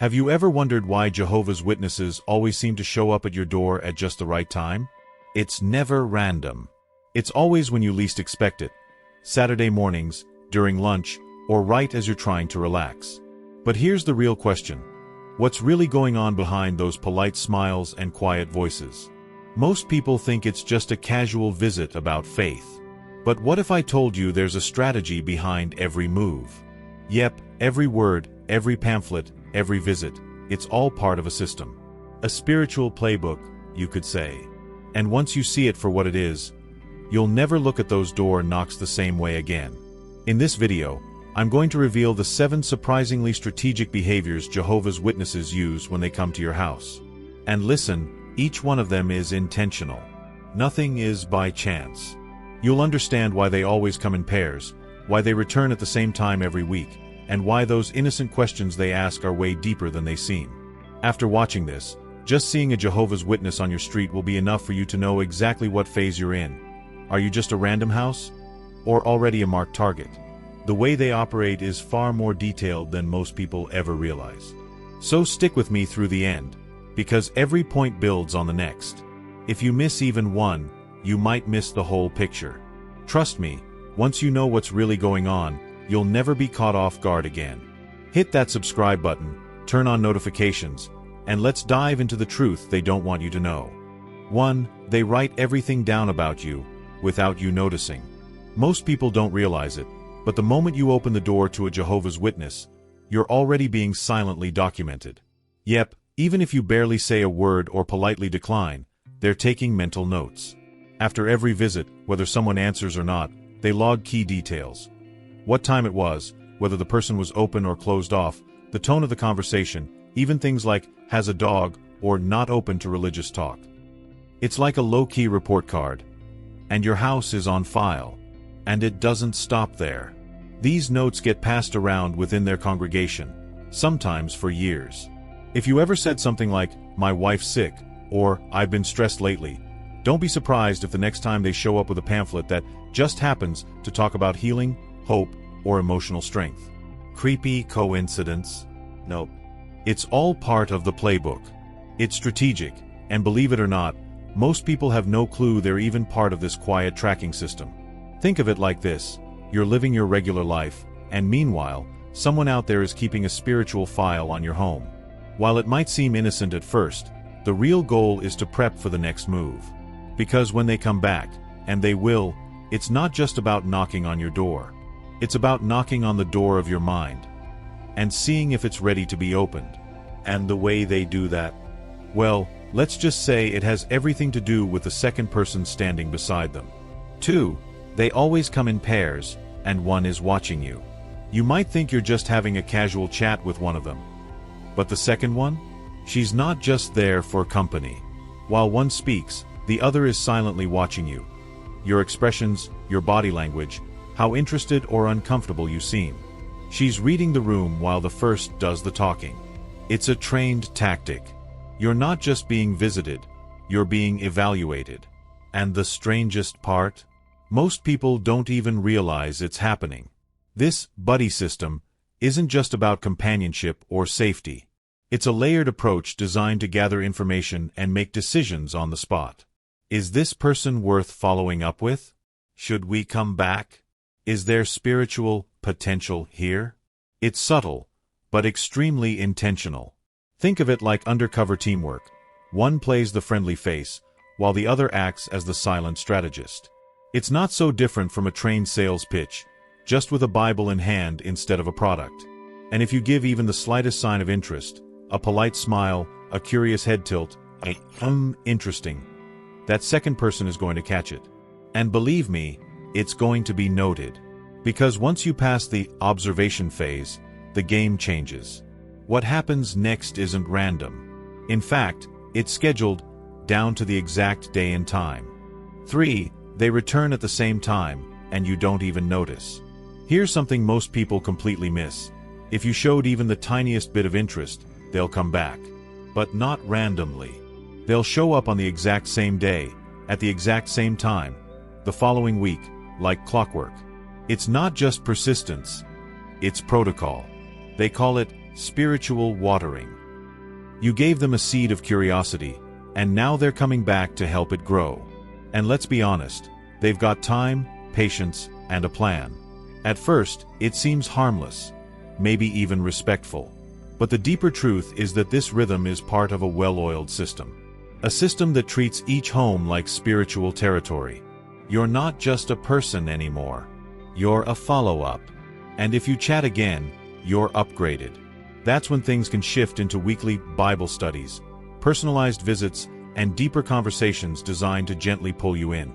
Have you ever wondered why Jehovah's Witnesses always seem to show up at your door at just the right time? It's never random. It's always when you least expect it. Saturday mornings, during lunch, or right as you're trying to relax. But here's the real question. What's really going on behind those polite smiles and quiet voices? Most people think it's just a casual visit about faith. But what if I told you there's a strategy behind every move? Yep, every word, every pamphlet, every visit, it's all part of a system. A spiritual playbook, you could say. And once you see it for what it is, you'll never look at those door knocks the same way again. In this video, I'm going to reveal the 7 surprisingly strategic behaviors Jehovah's Witnesses use when they come to your house. And listen, each one of them is intentional. Nothing is by chance. You'll understand why they always come in pairs, why they return at the same time every week, and why those innocent questions they ask are way deeper than they seem. After watching this, just seeing a Jehovah's Witness on your street will be enough for you to know exactly what phase you're in. Are you just a random house? Or already a marked target? The way they operate is far more detailed than most people ever realize. So stick with me through the end, because every point builds on the next. If you miss even one, you might miss the whole picture. Trust me, once you know what's really going on, you'll never be caught off guard again. Hit that subscribe button, turn on notifications, and let's dive into the truth they don't want you to know. 1. They write everything down about you, without you noticing. Most people don't realize it, but the moment you open the door to a Jehovah's Witness, you're already being silently documented. Yep, even if you barely say a word or politely decline, they're taking mental notes. After every visit, whether someone answers or not, they log key details. What time it was, whether the person was open or closed off, the tone of the conversation, even things like, has a dog, or not open to religious talk. It's like a low-key report card. And your house is on file. And it doesn't stop there. These notes get passed around within their congregation, sometimes for years. If you ever said something like, my wife's sick, or I've been stressed lately, don't be surprised if the next time they show up with a pamphlet that just happens to talk about healing, hope, or emotional strength. Creepy coincidence? Nope. It's all part of the playbook. It's strategic, and believe it or not, most people have no clue they're even part of this quiet tracking system. Think of it like this. You're living your regular life, and meanwhile, someone out there is keeping a spiritual file on your home. While it might seem innocent at first, the real goal is to prep for the next move. Because when they come back, and they will, it's not just about knocking on your door. It's about knocking on the door of your mind, and seeing if it's ready to be opened. And the way they do that? Well, let's just say it has everything to do with the second person standing beside them. 2. They always come in pairs, and one is watching you. You might think you're just having a casual chat with one of them. But the second one? She's not just there for company. While one speaks, the other is silently watching you. Your expressions, your body language, how interested or uncomfortable you seem. She's reading the room while the first does the talking. It's a trained tactic. You're not just being visited, you're being evaluated. And the strangest part? Most people don't even realize it's happening. This buddy system isn't just about companionship or safety. It's a layered approach designed to gather information and make decisions on the spot. Is this person worth following up with? Should we come back? Is there spiritual potential here? It's subtle, but extremely intentional. Think of it like undercover teamwork. One plays the friendly face, while the other acts as the silent strategist. It's not so different from a trained sales pitch, just with a Bible in hand instead of a product. And if you give even the slightest sign of interest, a polite smile, a curious head tilt, interesting, that second person is going to catch it. And believe me, it's going to be noted. Because once you pass the observation phase, the game changes. What happens next isn't random. In fact, it's scheduled down to the exact day and time. 3. They return at the same time, and you don't even notice. Here's something most people completely miss. If you showed even the tiniest bit of interest, they'll come back. But not randomly. They'll show up on the exact same day, at the exact same time, the following week, like clockwork. It's not just persistence, it's protocol. They call it spiritual watering. You gave them a seed of curiosity, and now they're coming back to help it grow. And let's be honest, they've got time, patience, and a plan. At first, it seems harmless, maybe even respectful. But the deeper truth is that this rhythm is part of a well-oiled system. A system that treats each home like spiritual territory. You're not just a person anymore. You're a follow-up. And if you chat again, you're upgraded. That's when things can shift into weekly Bible studies, personalized visits, and deeper conversations designed to gently pull you in.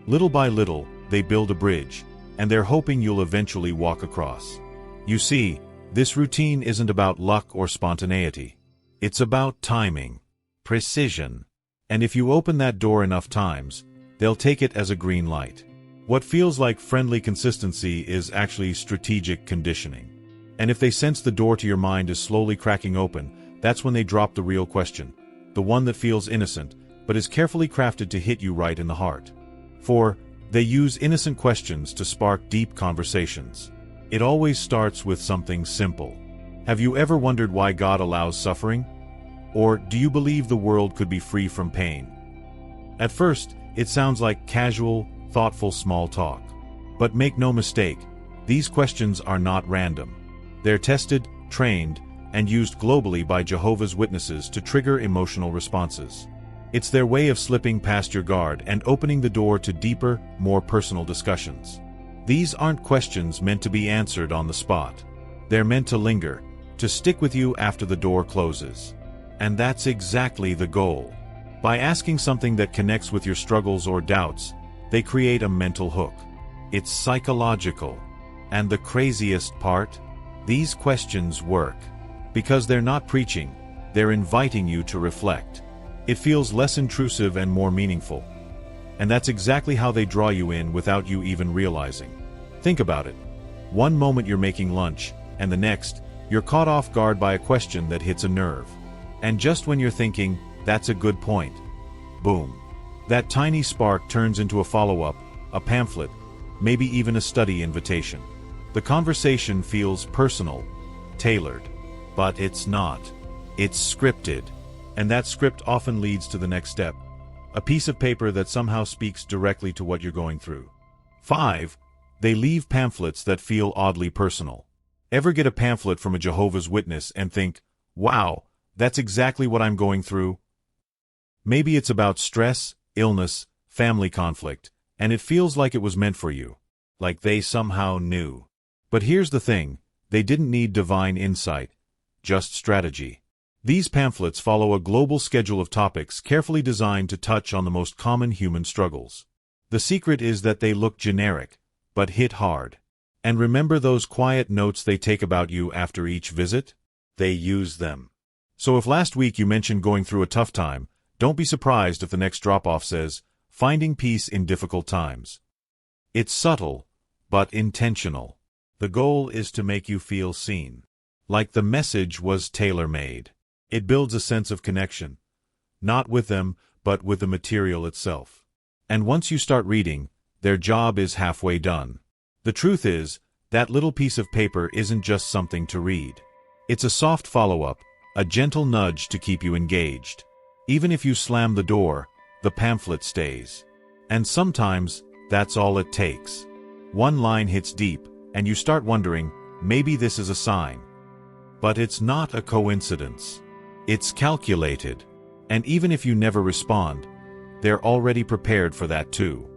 Little by little, they build a bridge, and they're hoping you'll eventually walk across. You see, this routine isn't about luck or spontaneity. It's about timing, precision. And if you open that door enough times, they'll take it as a green light. What feels like friendly consistency is actually strategic conditioning. And if they sense the door to your mind is slowly cracking open, that's when they drop the real question, the one that feels innocent, but is carefully crafted to hit you right in the heart. For they use innocent questions to spark deep conversations. It always starts with something simple. Have you ever wondered why God allows suffering? Or do you believe the world could be free from pain? At first, it sounds like casual, thoughtful small talk. But make no mistake, these questions are not random. They're tested, trained, and used globally by Jehovah's Witnesses to trigger emotional responses. It's their way of slipping past your guard and opening the door to deeper, more personal discussions. These aren't questions meant to be answered on the spot. They're meant to linger, to stick with you after the door closes. And that's exactly the goal. By asking something that connects with your struggles or doubts, they create a mental hook. It's psychological. And the craziest part? These questions work. Because they're not preaching, they're inviting you to reflect. It feels less intrusive and more meaningful. And that's exactly how they draw you in without you even realizing. Think about it. One moment you're making lunch, and the next, you're caught off guard by a question that hits a nerve. And just when you're thinking, that's a good point, boom. That tiny spark turns into a follow-up, a pamphlet, maybe even a study invitation. The conversation feels personal, tailored. But it's not. It's scripted. And that script often leads to the next step. A piece of paper that somehow speaks directly to what you're going through. 5. They leave pamphlets that feel oddly personal. Ever get a pamphlet from a Jehovah's Witness and think, wow, that's exactly what I'm going through? Maybe it's about stress, illness, family conflict, and it feels like it was meant for you. Like they somehow knew. But here's the thing, they didn't need divine insight, just strategy. These pamphlets follow a global schedule of topics carefully designed to touch on the most common human struggles. The secret is that they look generic, but hit hard. And remember those quiet notes they take about you after each visit? They use them. So if last week you mentioned going through a tough time, don't be surprised if the next drop-off says, finding peace in difficult times. It's subtle, but intentional. The goal is to make you feel seen. Like the message was tailor-made. It builds a sense of connection. Not with them, but with the material itself. And once you start reading, their job is halfway done. The truth is, that little piece of paper isn't just something to read. It's a soft follow-up, a gentle nudge to keep you engaged. Even if you slam the door, the pamphlet stays. And sometimes, that's all it takes. One line hits deep, and you start wondering, maybe this is a sign. But it's not a coincidence. It's calculated. And even if you never respond, they're already prepared for that too.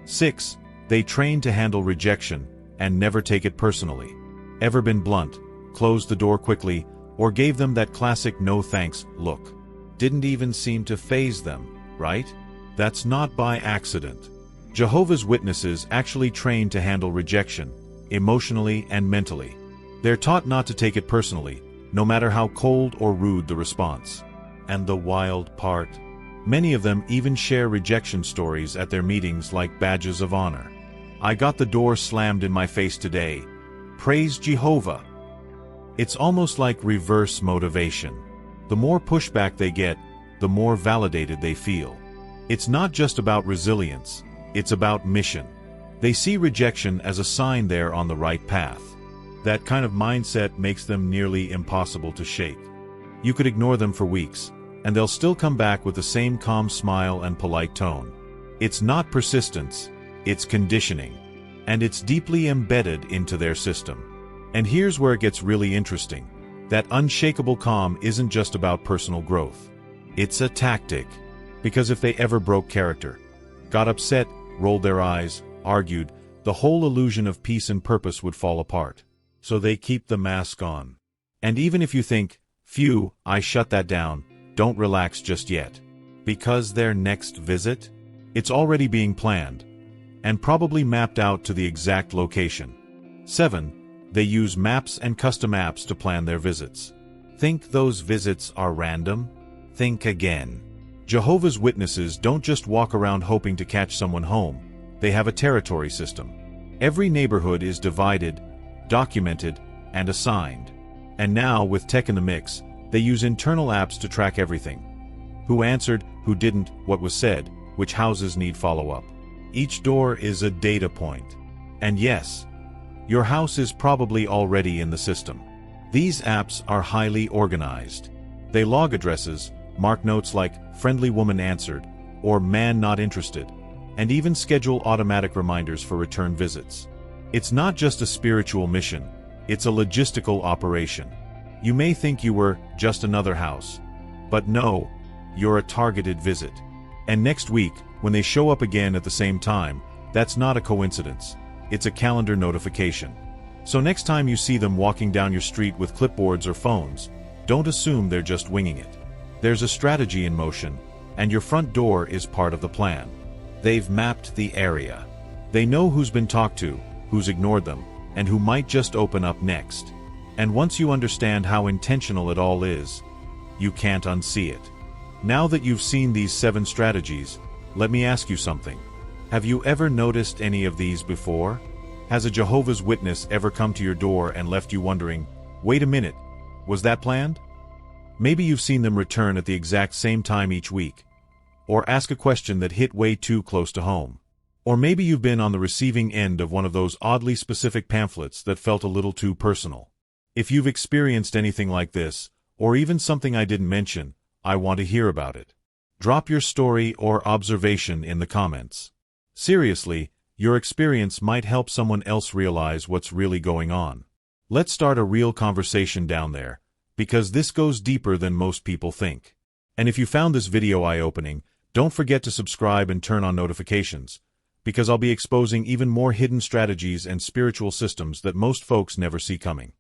6. They train to handle rejection and never take it personally. Ever been blunt, closed the door quickly, or gave them that classic no thanks look? Didn't even seem to faze them, right? That's not by accident. Jehovah's Witnesses actually train to handle rejection, emotionally and mentally. They're taught not to take it personally, no matter how cold or rude the response. And the wild part? Many of them even share rejection stories at their meetings like badges of honor. I got the door slammed in my face today. Praise Jehovah. It's almost like reverse motivation. The more pushback they get, the more validated they feel. It's not just about resilience, it's about mission. They see rejection as a sign they're on the right path. That kind of mindset makes them nearly impossible to shake. You could ignore them for weeks, and they'll still come back with the same calm smile and polite tone. It's not persistence, it's conditioning, and it's deeply embedded into their system. And here's where it gets really interesting. That unshakable calm isn't just about personal growth. It's a tactic. Because if they ever broke character, got upset, rolled their eyes, argued, the whole illusion of peace and purpose would fall apart. So they keep the mask on. And even if you think, phew, I shut that down, don't relax just yet. Because their next visit? It's already being planned, and probably mapped out to the exact location. 7. They use maps and custom apps to plan their visits. Think those visits are random? Think again. Jehovah's Witnesses don't just walk around hoping to catch someone home. They have a territory system. Every neighborhood is divided, documented, and assigned. And now, with tech in the mix, they use internal apps to track everything. Who answered, who didn't, what was said, which houses need follow-up. Each door is a data point. And yes, your house is probably already in the system. These apps are highly organized. They log addresses, mark notes like "friendly woman answered" or "man not interested," and even schedule automatic reminders for return visits. It's not just a spiritual mission, it's a logistical operation. You may think you were just another house, but no, you're a targeted visit. And next week, when they show up again at the same time, that's not a coincidence. It's a calendar notification. So next time you see them walking down your street with clipboards or phones, don't assume they're just winging it. There's a strategy in motion, and your front door is part of the plan. They've mapped the area. They know who's been talked to, who's ignored them, and who might just open up next. And once you understand how intentional it all is, you can't unsee it. Now that you've seen these 7 strategies, let me ask you something. Have you ever noticed any of these before? Has a Jehovah's Witness ever come to your door and left you wondering, wait a minute, was that planned? Maybe you've seen them return at the exact same time each week, or ask a question that hit way too close to home. Or maybe you've been on the receiving end of one of those oddly specific pamphlets that felt a little too personal. If you've experienced anything like this, or even something I didn't mention, I want to hear about it. Drop your story or observation in the comments. Seriously, your experience might help someone else realize what's really going on. Let's start a real conversation down there, because this goes deeper than most people think. And if you found this video eye-opening, don't forget to subscribe and turn on notifications, because I'll be exposing even more hidden strategies and spiritual systems that most folks never see coming.